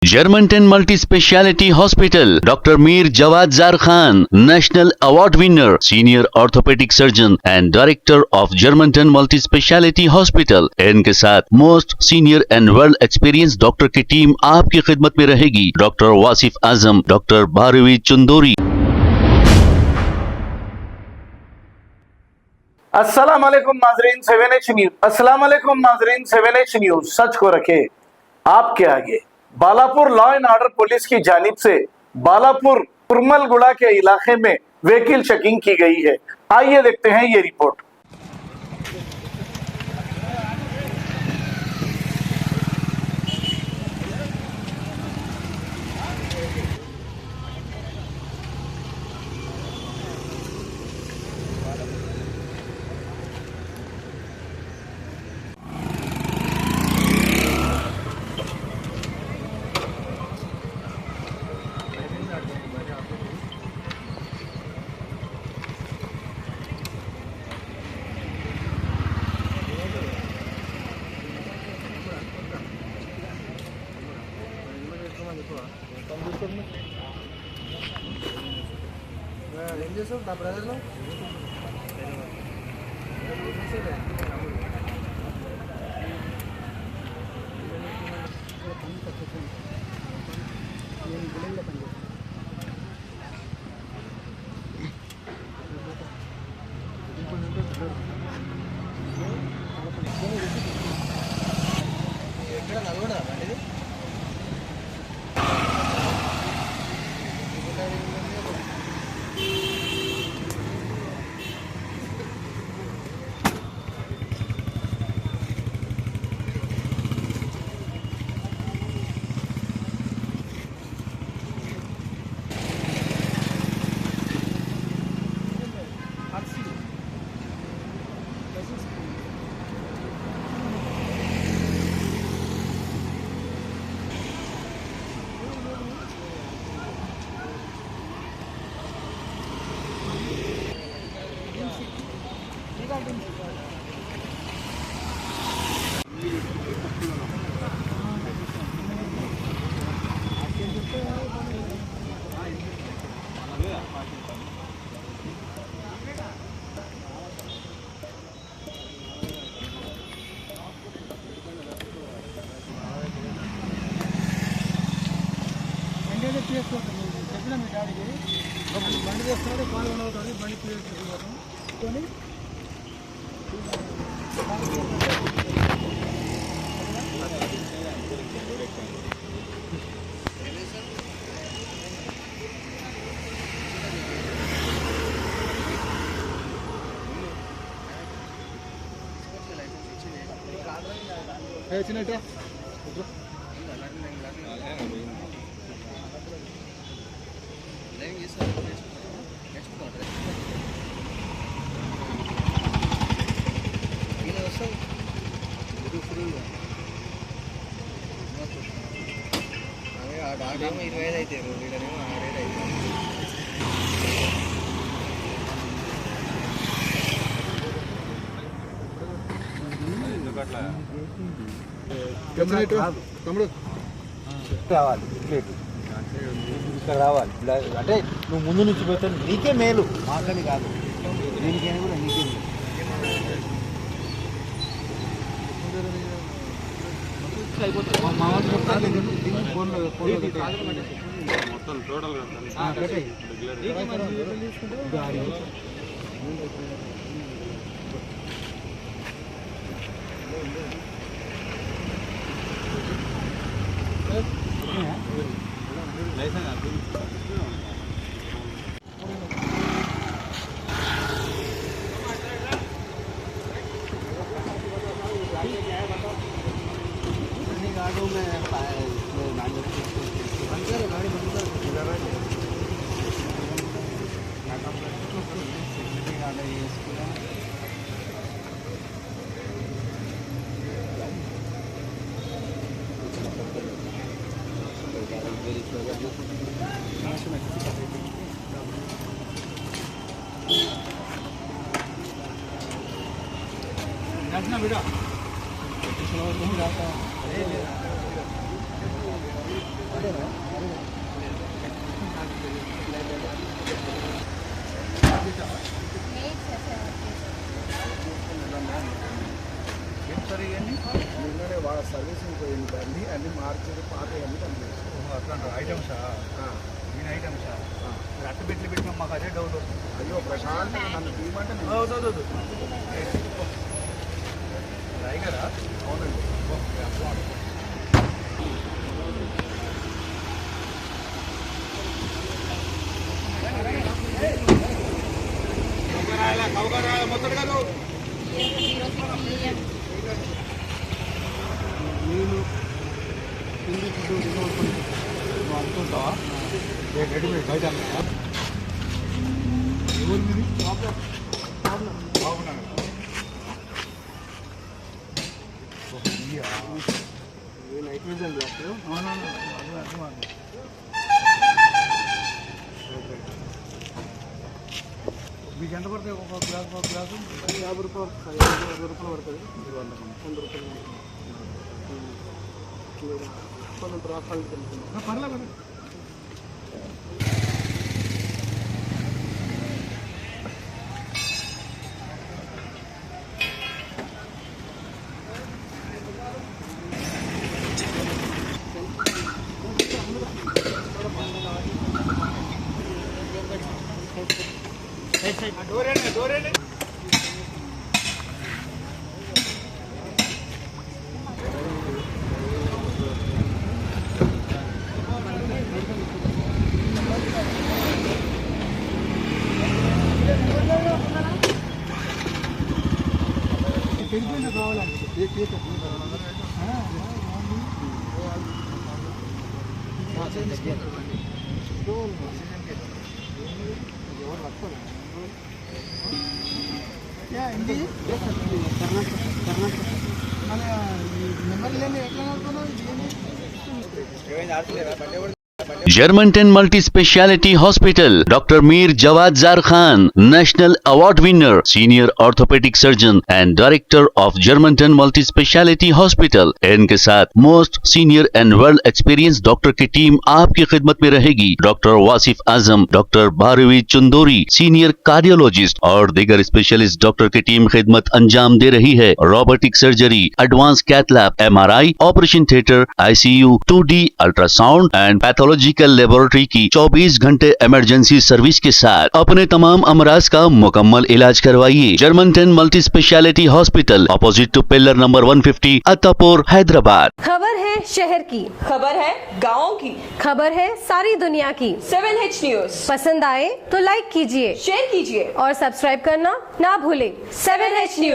Germantown Multi Speciality Hospital, Dr. Mir Jawad Zar Khan, National Award winner, Senior Orthopedic Surgeon and Director of Germantown Multi Speciality Hospital. इनके साथ most senior and well experience doctor की team आपकी खिदमत में रहेगी। Doctor Wasif Azam, doctor Bharvi Chandori. अस्सलाम वालेकुम नाजरीन 7H न्यूज। अस्सलाम वालेकुम नाजरीन 7H न्यूज सच को रखे आपके आगे। Balapur law and order police की जानिब से बालापुर कुरमलगुड़ा के इलाके में व्हीकल चेकिंग की गई है। आइए देखते हैं ये रिपोर्ट। ఏం చేస్తావు నా బ్రదర్లో ఎక్కడ నల్గొండ ఇది చెప్పిన మీ డాడీకి బండి చేస్తున్నాడు పాల్గొనవుతుంది బండి క్లియర్ చేసుకొని చిన్నట్టు ఆడేమో 25 అయితే వీళ్ళనేమో 6 అయితే తమ్ముడు రావాలి ప్లేట్ ఇక్కడ రావాలి అంటే నువ్వు ముందు నుంచి పోతే నీకే మేలు మాకని కాదు దీనికైనా కూడా నీకే మేలు మొత్తం టోటల్ ना बेटा నిన్ననే వాళ్ళ సర్వీసింగ్ పోయింది బండి అన్ని మార్చి పాత అన్ని పనిచేస్తాం అట్లా ఐటమ్సా నేను ఐటమ్సా అట్టు పెట్టినాం మాకు అదే డౌట్ అయ్యో ప్రశాంత్ నన్ను తీయమంటే కదా అవునండి మొత్తం కాదు నేను కింద ఫుడ్ నువ్వు అనుకుంటావా రెడీమేడ్ బయట ఎవరు మీది బాగున్నాను నైట్ విజన్ డాక్టర్ అవునవును అర్థం మీకు ఎంత పడుతుంది ఒక గ్లాసు 50 రూపాయలు 50 రూపాయలు పడుతుంది 100 రూపాయలు పర్లేదు డోరేనే Germantown Multi Speciality Hospital, Dr. Mir Jawad Zar Khan, National Award winner, Senior Orthopedic Surgeon and Director of Germantown Multi Speciality Hospital. इनके साथ most senior and world experience doctor की टीम आपकी खिदमत में रहेगी. Doctor Wasif Azam, doctor Bharvi Chandori, senior cardiologist और दीगर specialist doctor की टीम खिदमत अंजाम दे रही है. Robotic surgery, advance cath lab, MRI, operation theatre, ICU, 2D ultrasound and pathological laboratory की 24 घंटे इमरजेंसी सर्विस के साथ अपने तमाम अमराज का मुकम्मल इलाज करवाइए. Germanten multi speciality hospital, opposite to pillar number 150, Attapur, Hyderabad. खबर है शहर की, खबर है गाँव की, खबर है सारी दुनिया की. 7H न्यूज पसंद आए तो लाइक कीजिए, शेयर कीजिए और सब्सक्राइब करना ना भूलें. 7H news.